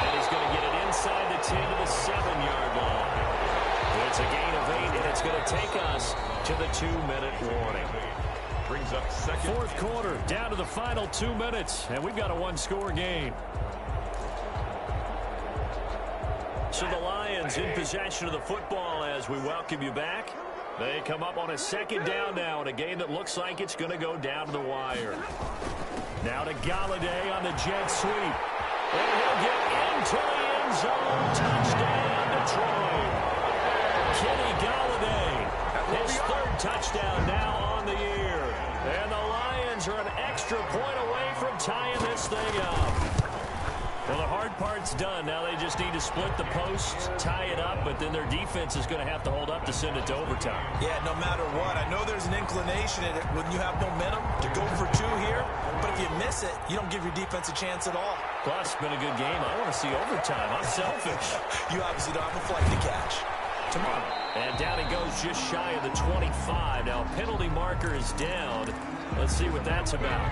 And he's going to get it inside the 10 to the 7-yard line. It's a gain of 8, and it's going to take us to the 2-minute warning. Brings up 2nd. 4th quarter, down to the final 2 minutes, and we've got a 1-score game. So the Lions in possession of the football as we welcome you back. They come up on a 2nd down now in a game that looks like it's going to go down to the wire. Now to Galladay on the jet sweep. And he'll get into the end zone. Touchdown, Detroit. Kenny Galladay, his 3rd touchdown now on the year. And the Lions are an extra point away from tying this thing up. Well, the hard part's done. Now they just need to split the posts, tie it up, but then their defense is going to have to hold up to send it to overtime. Yeah, no matter what. I know there's an inclination in it when you have momentum to go for 2 here, but if you miss it, you don't give your defense a chance at all. Plus, it's been a good game. I want to see overtime. I'm selfish. You obviously don't have a flight to catch. Tomorrow. And down he goes just shy of the 25. Now, penalty marker is down. Let's see what that's about.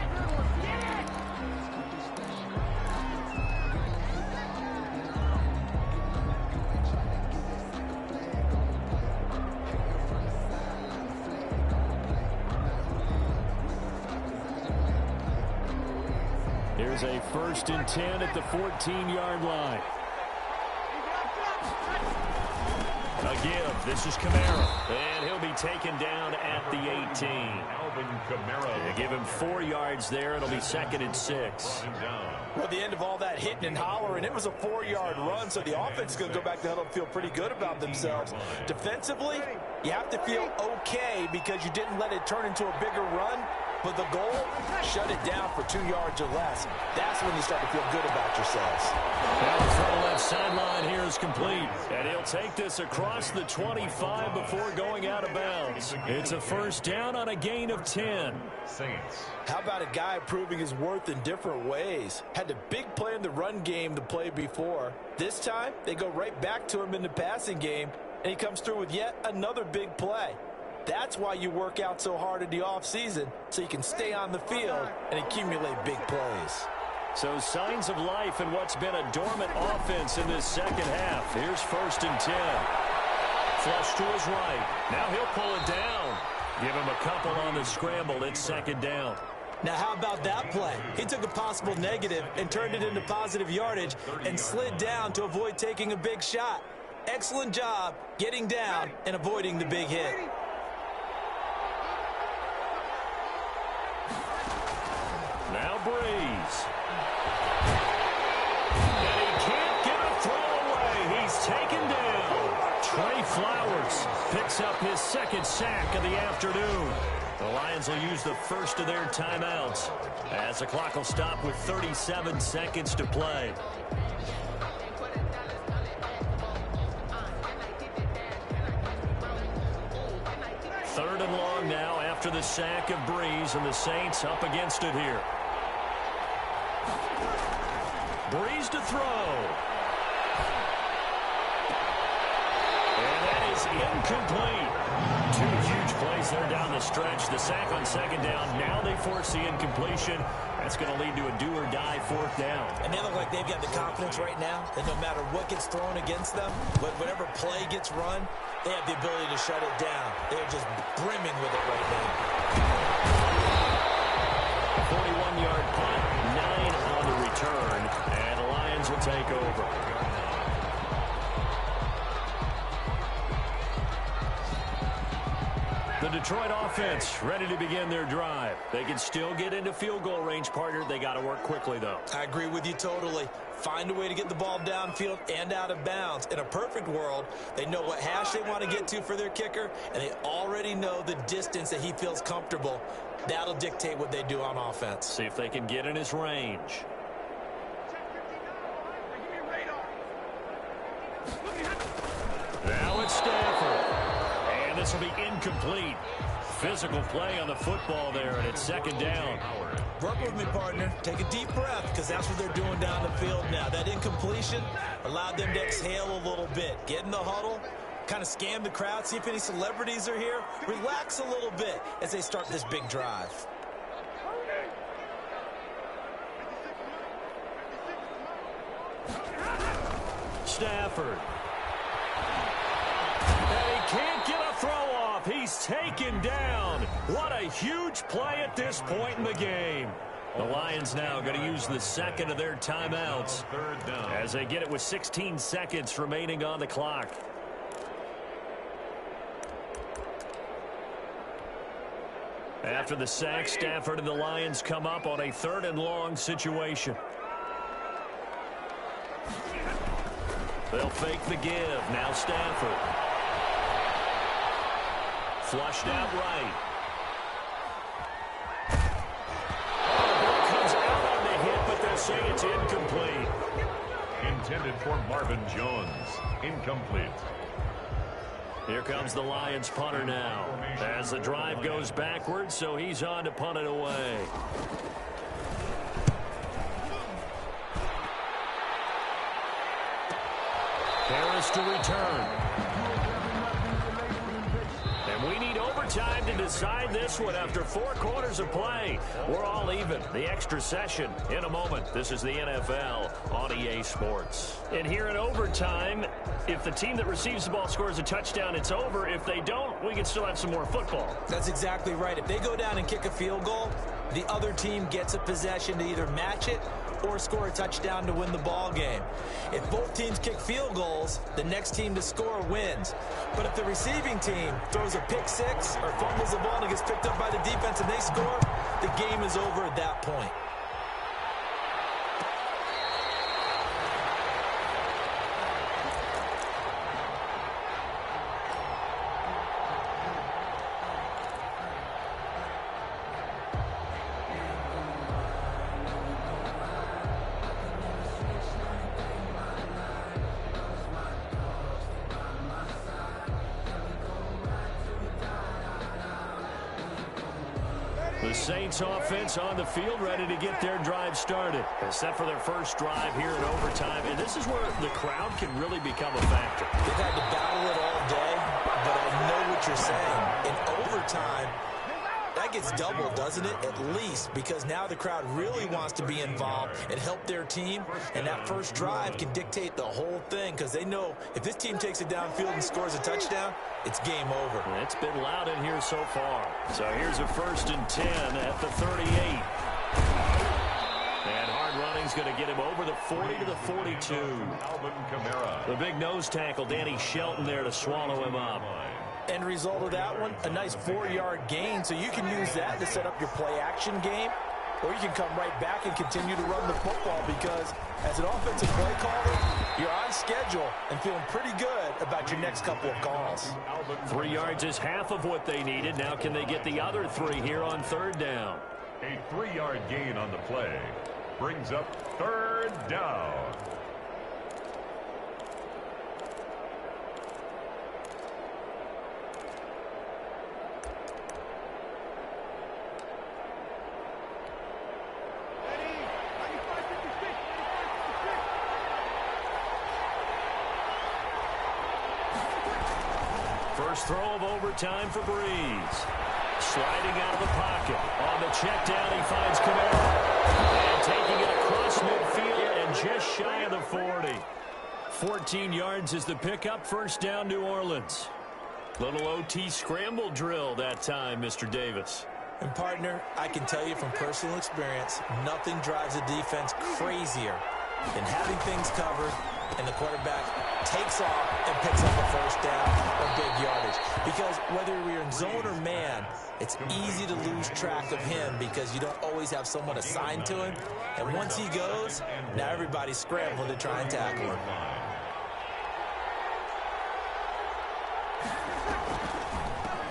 Here's a 1st and 10 at the 14-yard line. A give. This is Kamara. And he'll be taken down at the 18. Alvin Kamara. They give him 4 yards there. It'll be 2nd and 6. Well, the end of all that hitting and hollering, it was a 4-yard run, so the offense is going to go back to huddle and feel pretty good about themselves. Defensively, you have to feel okay because you didn't let it turn into a bigger run. But the goal, shut it down for 2 yards or less. That's when you start to feel good about yourselves. Now the front left sideline here is complete. And he'll take this across the 25 before going out of bounds. It's a 1st down on a gain of 10. Saints. How about a guy proving his worth in different ways? Had a big play in the run game the play before. This time, they go right back to him in the passing game, and he comes through with yet another big play. That's why you work out so hard in the offseason, so you can stay on the field and accumulate big plays. So signs of life in what's been a dormant offense in this 2nd half. Here's 1st and 10. Flush to his right. Now he'll pull it down. Give him a couple on the scramble. It's 2nd down. Now, how about that play? He took a possible negative and turned it into positive yardage and slid down to avoid taking a big shot. Excellent job getting down and avoiding the big hit. Now Breeze. And he can't get a throw away. He's taken down. Trey Flowers picks up his second sack of the afternoon. The Lions will use the first of their timeouts as the clock will stop with 37 seconds to play. Third and long now after the sack of Breeze, and the Saints up against it here. Breeze to throw. And that is incomplete. Two huge plays there down the stretch. The sack on second down. Now they force the incompletion. That's going to lead to a do-or-die fourth down. And they look like they've got the confidence right now that no matter what gets thrown against them, whatever play gets run, they have the ability to shut it down. They're just brimming with it right now. 41-yard punt, 9 on the return, and the Lions will take over. The Detroit offense ready to begin their drive. They can still get into field goal range, partner. They got to work quickly, though. I agree with you totally. Find a way to get the ball downfield and out of bounds. In a perfect world, they know what hash they want to get to for their kicker, and they already know the distance that he feels comfortable. That'll dictate what they do on offense. See if they can get in his range. Now it's Stafford. And this will be incomplete. Physical play on the football there, and it's second down. Work with me, partner. Take a deep breath, because that's what they're doing down the field now. That incompletion allowed them to exhale a little bit. Get in the huddle, kind of scan the crowd, see if any celebrities are here. Relax a little bit as they start this big drive. Stafford. And he can't get a throw off. He's taken down. What a huge play at this point in the game. The Lions now going to use the second of their timeouts as they get it with 16 seconds remaining on the clock. After the sack, Stafford and the Lions come up on a 3rd and long situation. They'll fake the give. Now Stafford. Flushed out right. Oh, the ball comes out on the hit, but they'll say it's incomplete. Intended for Marvin Jones. Incomplete. Here comes the Lions punter now. As the drive goes backwards, so he's on to punt it away. Harris to return. And we need overtime to decide this one after 4 quarters of play. We're all even. The extra session in a moment. This is the NFL on EA Sports. And here in overtime, if the team that receives the ball scores a touchdown, it's over. If they don't, we can still have some more football. That's exactly right. If they go down and kick a field goal, the other team gets a possession to either match it or score a touchdown to win the ball game. If both teams kick field goals, the next team to score wins. But if the receiving team throws a pick six or fumbles the ball and it gets picked up by the defense and they score, the game is over at that point. The Saints offense on the field ready to get their drive started. Set for their first drive here in overtime. And this is where the crowd can really become a factor. They've had to battle it all day, but I know what you're saying. In overtime, that gets doubled, doesn't it? At least, because now the crowd really wants to be involved and help their team. And that first drive can dictate the whole thing because they know if this team takes it downfield and scores a touchdown, it's game over. It's been loud in here so far. So here's a 1st and 10 at the 38. And hard running is going to get him over the 40 to the 42. Alvin Kamara. The big nose tackle, Danny Shelton, there to swallow him up. End result of that one, a nice 4-yard gain, so you can use that to set up your play-action game, or you can come right back and continue to run the football because as an offensive play caller, you're on schedule and feeling pretty good about your next couple of calls. 3 yards is half of what they needed. Now can they get the other 3 here on third down? A 3-yard gain on the play brings up third down. First throw of overtime for Breeze. Sliding out of the pocket. On the check down, he finds Kamara. And taking it across midfield and just shy of the 40. 14 yards is the pickup. First down, New Orleans. Little OT scramble drill that time, Mr. Davis. And, partner, I can tell you from personal experience, nothing drives a defense crazier than having things covered and the quarterback takes off and picks up a first down or big yardage. Because whether you're in zone or man, it's easy to lose track of him because you don't always have someone assigned to him. And once he goes, now everybody's scrambling to try and tackle him.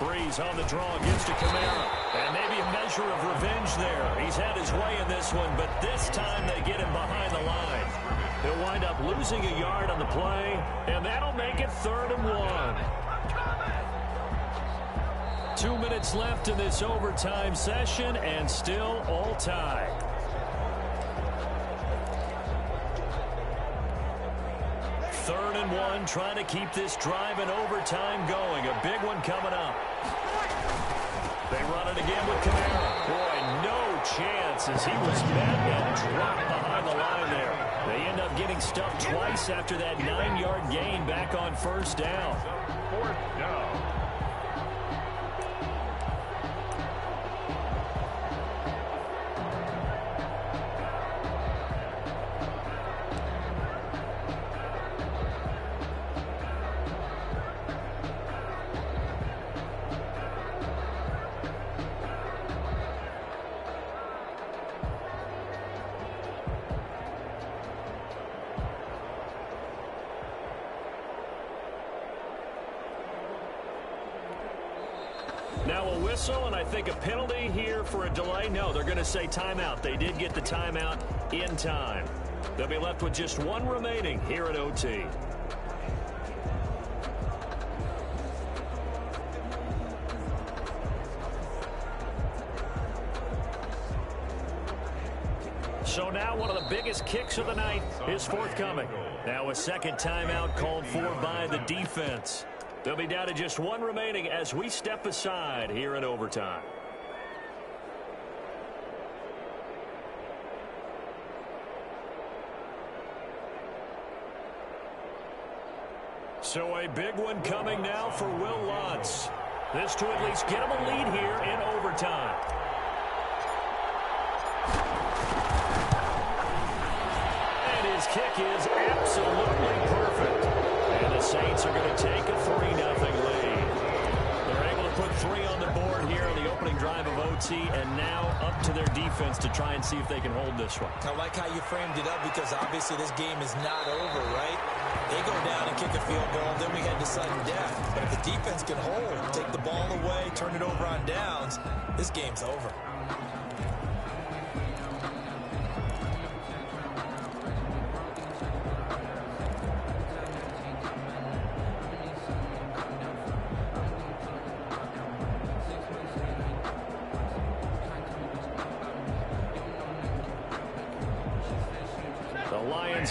Breeze on the draw, gives to Kamara. And maybe a measure of revenge there. He's had his way in this one, but this time they get him behind the line. He'll wind up losing a yard on the play, and that'll make it 3rd and 1. 2 minutes left in this overtime session, and still all tied. Third and 1, trying to keep this drive in overtime going. A big one coming up. They run it again with Kamara. Boy, no chance as he was met and dropped behind the line there. They end up getting stuffed twice after that 9-yard gain back on first down. 4th down. Now a whistle, and I think a penalty here for a delay. No, they're going to say timeout. They did get the timeout in time. They'll be left with just one remaining here at OT. So now one of the biggest kicks of the night is forthcoming. Now a second timeout called for by the defense. They'll be down to just one remaining as we step aside here in overtime. So a big one coming now for Will Lutz. This to at least get him a lead here in overtime. And his kick is absolutely perfect. And the Saints are going to take a 3-0 lead. They're able to put 3 on the board here on the opening drive of OT, and now up to their defense to try and see if they can hold this one. I like how you framed it up because obviously this game is not over, right? They go down and kick a field goal, then we head to sudden death. But if the defense can hold, take the ball away, turn it over on downs, this game's over.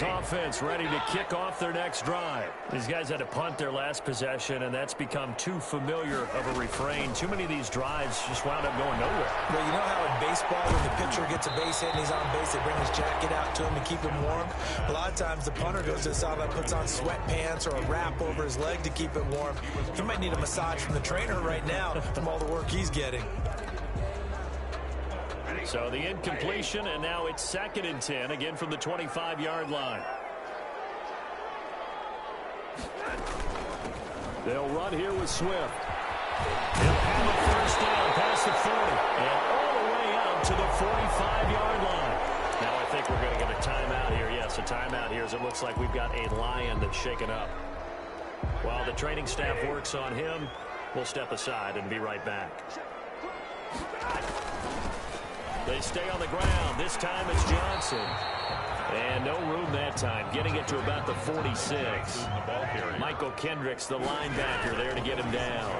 Offense ready to kick off their next drive. These guys had to punt their last possession, and that's become too familiar of a refrain. Too many of these drives just wound up going nowhere. Well, you know how in baseball when the pitcher gets a base hit and he's on base, they bring his jacket out to him to keep him warm? A lot of times the punter goes to the sideline, puts on sweatpants or a wrap over his leg to keep it warm. He might need a massage from the trainer right now from all the work he's getting. So the incompletion, and now it's 2nd and 10, again from the 25-yard line. They'll run here with Swift. He'll have a first down past the 40 and all the way up to the 45-yard line. Now I think we're going to get a timeout here. Yes, a timeout here as it looks like we've got a lion that's shaken up. While the training staff works on him, we'll step aside and be right back. They stay on the ground. This time it's Johnson. And no room that time, getting it to about the 46. Michael Kendricks, the linebacker, there to get him down.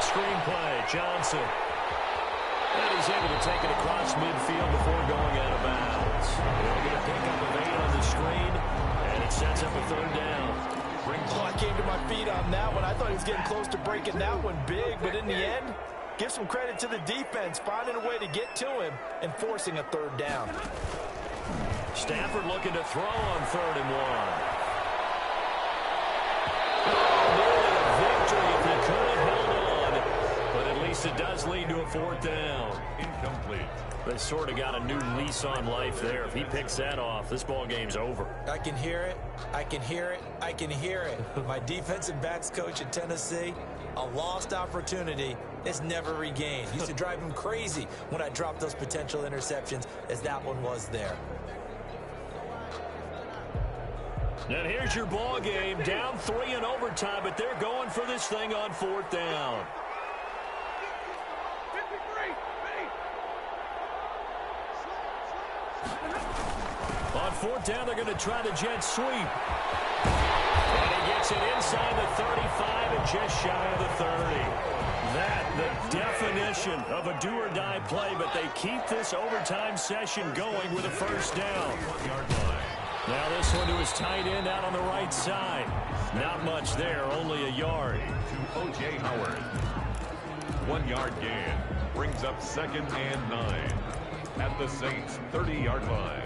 Screenplay, Johnson. And he's able to take it across midfield before going out of bounds. He'll get a pickup of 8 on the screen, and it sets up a 3rd down. Oh, I came to my feet on that one. I thought he was getting close to breaking that one big, but in the end, give some credit to the defense, finding a way to get to him and forcing a 3rd down. Stafford looking to throw on 3rd and 1. Nearly a victory if he could have held on, but at least it does lead to a 4th down. Incomplete. They sort of got a new lease on life there. If he picks that off, this ball game's over. I can hear it. I can hear it. I can hear it. My defensive backs coach at Tennessee, a lost opportunity is never regained. Used to drive him crazy when I dropped those potential interceptions, as that one was there. And here's your ball game, down 3 in overtime, but they're going for this thing on 4th down. On 4th down, they're going to try the jet sweep. And he gets it inside the 35 and just shy of the 30. That, the definition of a do-or-die play, but they keep this overtime session going with a 1st down. Now this one to his tight end out on the right side. Not much there, only a yard. To O.J. Howard. 1-yard gain brings up 2nd and 9 at the Saints' 30-yard line.